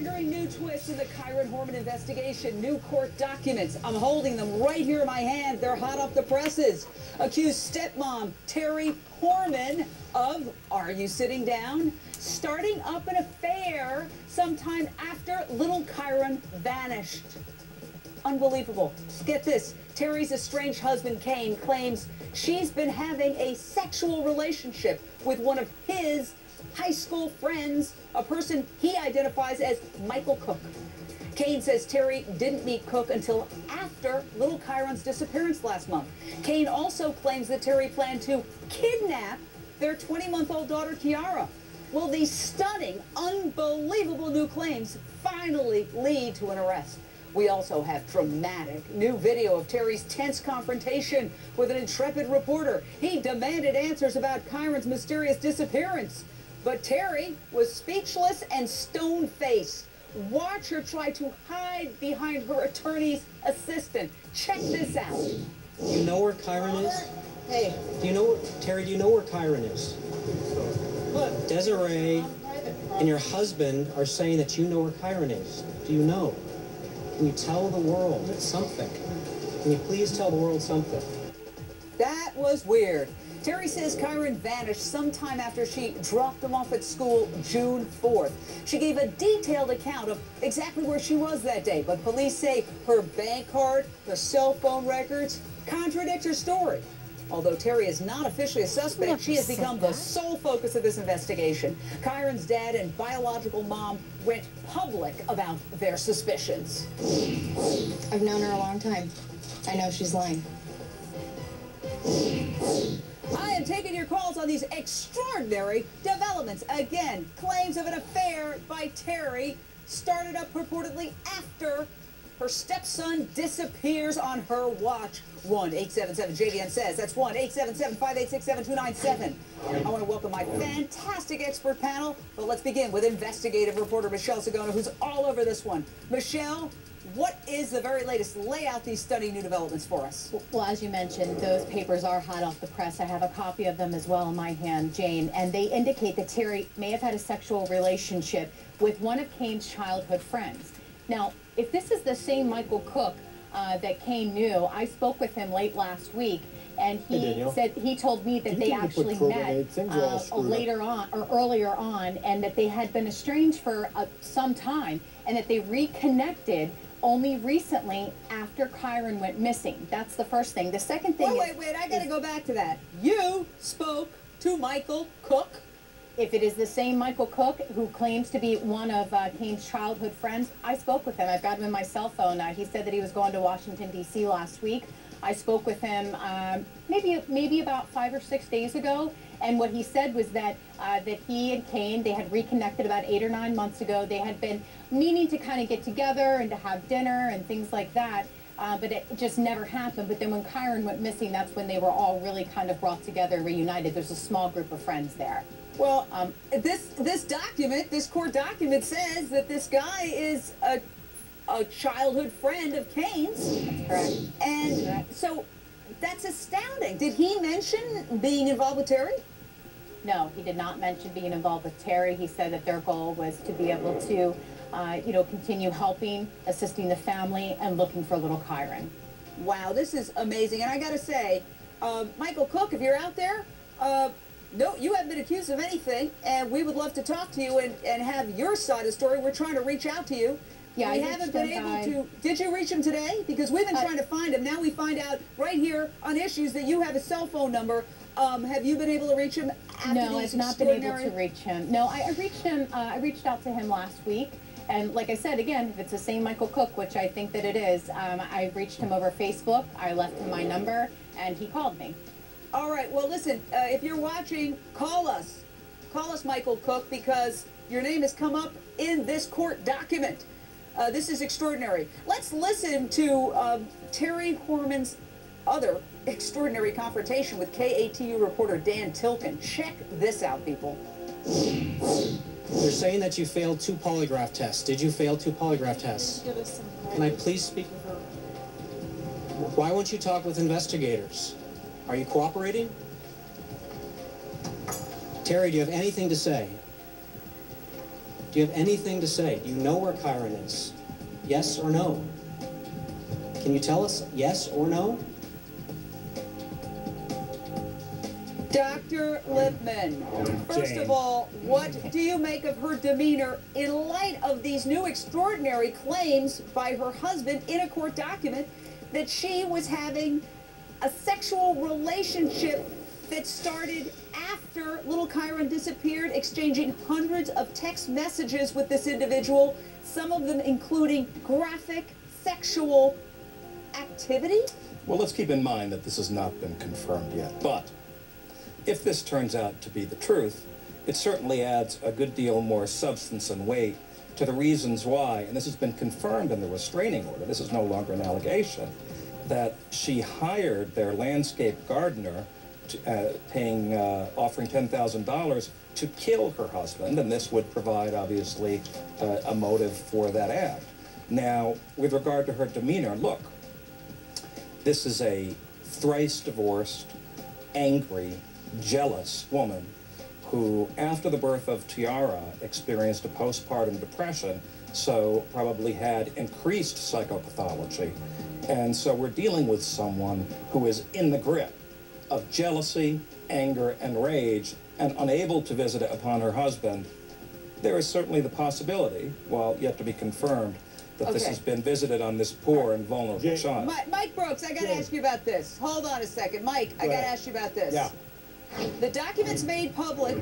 staggering new twists in the Kyron Horman investigation. New court documents. I'm holding them right here in my hand. They're hot off the presses. Accused stepmom Terry Horman of, are you sitting down? Starting up an affair sometime after little Kyron vanished. Unbelievable. Get this. Terry's estranged husband, Kane, claims she's been having a sexual relationship with one of his high school friends, a person he identifies as Michael Cook. Kane says Terry didn't meet Cook until after little Kyron's disappearance last month. Kane also claims that Terry planned to kidnap their 20-month-old daughter, Kiara. Well, these stunning, unbelievable new claims finally lead to an arrest. We also have dramatic new video of Terry's tense confrontation with an intrepid reporter. He demanded answers about Kyron's mysterious disappearance. But Terry was speechless and stone-faced. Watch her try to hide behind her attorney's assistant. Check this out. Do you know where Kyron is? Hey. Terry, do you know where Kyron is? Look, Desiree and your husband are saying that you know where Kyron is. Do you know? Can you tell the world something? Can you please tell the world something? That was weird. Terry says Kyron vanished sometime after she dropped him off at school June 4th. She gave a detailed account of exactly where she was that day, but police say her bank card, her cell phone records contradict her story. Although Terry is not officially a suspect, she has become the sole focus of this investigation. Kyron's dad and biological mom went public about their suspicions. I've known her a long time. I know she's lying. I am taking your calls on these extraordinary developments. Again, claims of an affair by Terry started up purportedly after her stepson disappears on her watch. 1-877-JVN says. That's 1-877-586-7297. I want to welcome my fantastic expert panel, but let's begin with investigative reporter Michelle Sagona, who's all over this one. Michelle, what is the very latest? Lay out these stunning new developments for us. Well, as you mentioned, those papers are hot off the press. I have a copy of them as well in my hand, Jane, and they indicate that Terry may have had a sexual relationship with one of Kane's childhood friends. Now, if this is the same Michael Cook that Kane knew, I spoke with him late last week, and he said he told me that they actually met later on or earlier on, and that they had been estranged for some time, and that they reconnected only recently after Kyron went missing. That's the first thing. The second thing Wait, I gotta go back to that. You spoke to Michael Cook? If it is the same Michael Cook who claims to be one of Kane's childhood friends, I spoke with him. I've got him in my cell phone. He said that he was going to Washington, D.C. last week. I spoke with him maybe about 5 or 6 days ago, and what he said was that that he and Kane, they had reconnected about 8 or 9 months ago. They had been meaning to kind of get together and to have dinner and things like that, but it just never happened. But then when Kyron went missing, that's when they were all really kind of brought together and reunited. There's a small group of friends there. Well, this document, this court document, says that this guy is a childhood friend of Kane's. That's correct. And so that's astounding. Did he mention being involved with Terry? No, he did not mention being involved with Terry. He said that their goal was to be able to, continue helping, assisting the family, and looking for little Kyron. Wow, this is amazing. And I got to say, Michael Cook, if you're out there, no, you haven't been accused of anything, and we would love to talk to you and have your side of the story. We're trying to reach out to you. Yeah, we haven't been able to. Did you reach him today? Because we've been trying to find him. Now we find out right here on Issues that you have a cell phone number. Have you been able to reach him? No, I've not been able to reach him. No, I reached him. I reached out to him last week. And like I said, again, if it's the same Michael Cook, which I think that it is, I reached him over Facebook. I left him my number, and he called me. All right, well, listen, if you're watching, call us. Call us, Michael Cook, because your name has come up in this court document. This is extraordinary. Let's listen to Terry Horman's other extraordinary confrontation with KATU reporter Dan Tilkin. Check this out, people. They're saying that you failed 2 polygraph tests. Did you fail 2 polygraph tests? Can I please speak with her? Why won't you talk with investigators? Are you cooperating? Terry, do you have anything to say? Do you have anything to say? Do you know where Kyron is? Yes or no? Can you tell us yes or no? Dr. Lipman, first of all, what do you make of her demeanor in light of these new extraordinary claims by her husband in a court document that she was having a sexual relationship that started after little Kyron disappeared, exchanging hundreds of text messages with this individual, some of them including graphic sexual activity? Well, let's keep in mind that this has not been confirmed yet, but if this turns out to be the truth, it certainly adds a good deal more substance and weight to the reasons why, and this has been confirmed in the restraining order, this is no longer an allegation, that she hired their landscape gardener, offering $10,000 to kill her husband, and this would provide, obviously, a motive for that act. Now, with regard to her demeanor, look, this is a thrice divorced, angry, jealous woman who, after the birth of Tiara, experienced a postpartum depression, so probably had increased psychopathology. And so we're dealing with someone who is in the grip of jealousy, anger, and rage, and unable to visit it upon her husband. There is certainly the possibility, while yet to be confirmed, that this has been visited on this poor and vulnerable child. Mike Brooks, I got to ask you about this. Hold on a second. Mike, I got to ask you about this. Yeah. The documents made public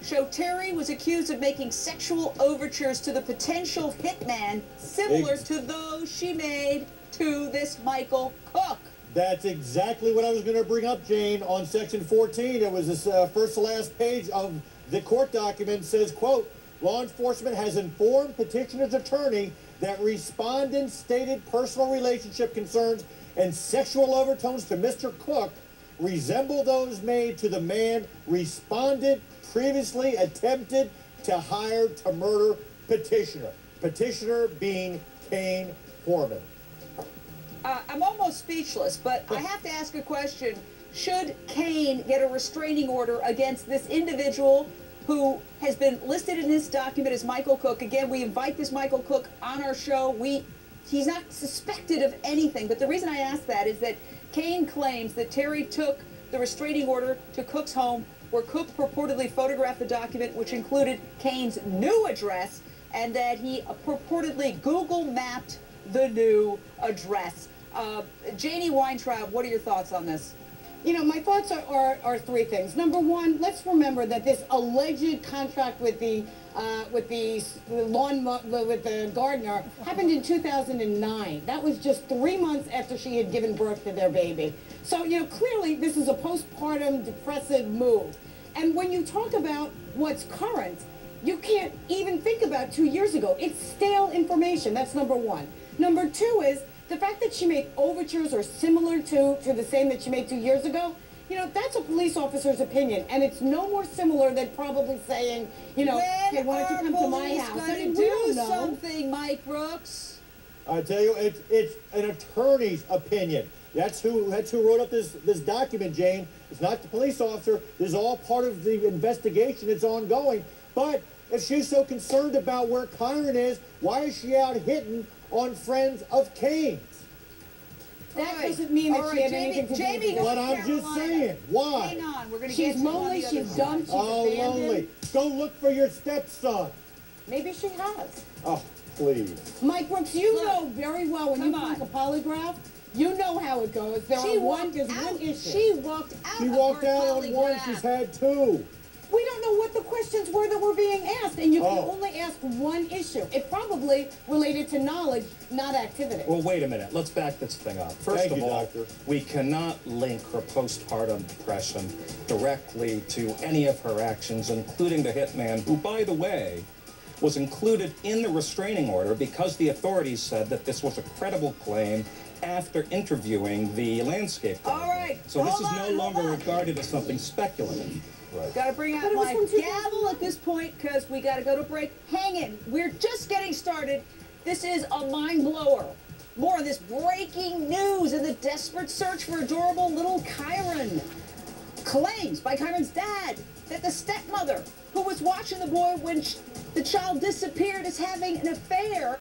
show Terry was accused of making sexual overtures to the potential hitman similar to those she made to this Michael Cook. That's exactly what I was going to bring up, Jane. On section 14, it was this first to last page of the court document says, quote, law enforcement has informed petitioner's attorney that respondents stated personal relationship concerns and sexual overtones to Mr. Cook resemble those made to the man respondent previously attempted to hire to murder petitioner. Petitioner being Kyron Horman. I'm almost speechless, but I have to ask a question. Should Kane get a restraining order against this individual who has been listed in this document as Michael Cook? Again, we invite this Michael Cook on our show. He's not suspected of anything, but the reason I ask that is that Kane claims that Terry took the restraining order to Cook's home, where Cook purportedly photographed the document, which included Kane's new address, and that he purportedly Google mapped the new address. Janie Weintraub, what are your thoughts on this? You know, my thoughts are three things. Number one, let's remember that this alleged contract with the gardener happened in 2009. That was just 3 months after she had given birth to their baby. So, you know, clearly this is a postpartum depressive move. And when you talk about what's current, you can't even think about 2 years ago. It's stale information. That's number one. Number two is the fact that she made overtures or similar to the same that she made 2 years ago. You know, that's a police officer's opinion, and it's no more similar than probably saying, you know, hey, why don't you come to my house? I mean, we don't know. Something, Mike Brooks. I tell you, it's an attorney's opinion. That's who wrote up this document, Jane. It's not the police officer. This is all part of the investigation that's ongoing. But if she's so concerned about where Kyron is, why is she out hitting on friends of Kane's? That doesn't mean that she had anything to do with it. But I'm just saying, why? Hang on, we're going to She's lonely, she's done, she's abandoned. Lonely. Go look for your stepson. Maybe she has. Oh, please. Mike Brooks, you know very well when you take a polygraph, you know how it goes. There's one issue. She walked out She walked out on one, she's had two. We don't know what the questions were that were being asked, and you can only ask one issue. It probably related to knowledge, not activity. Well, wait a minute. Let's back this thing up. First of all, we cannot link her postpartum depression directly to any of her actions, including the hitman, who, by the way, was included in the restraining order because the authorities said that this was a credible claim after interviewing the landscape gardener. All right. So this is no longer regarded as something speculative. Right. Got to bring out my gavel at this point because we got to go to break. Hang in. We're just getting started. This is a mind blower. More of this breaking news and the desperate search for adorable little Kyron. claims by Kyron's dad that the stepmother who was watching the boy when the child disappeared is having an affair.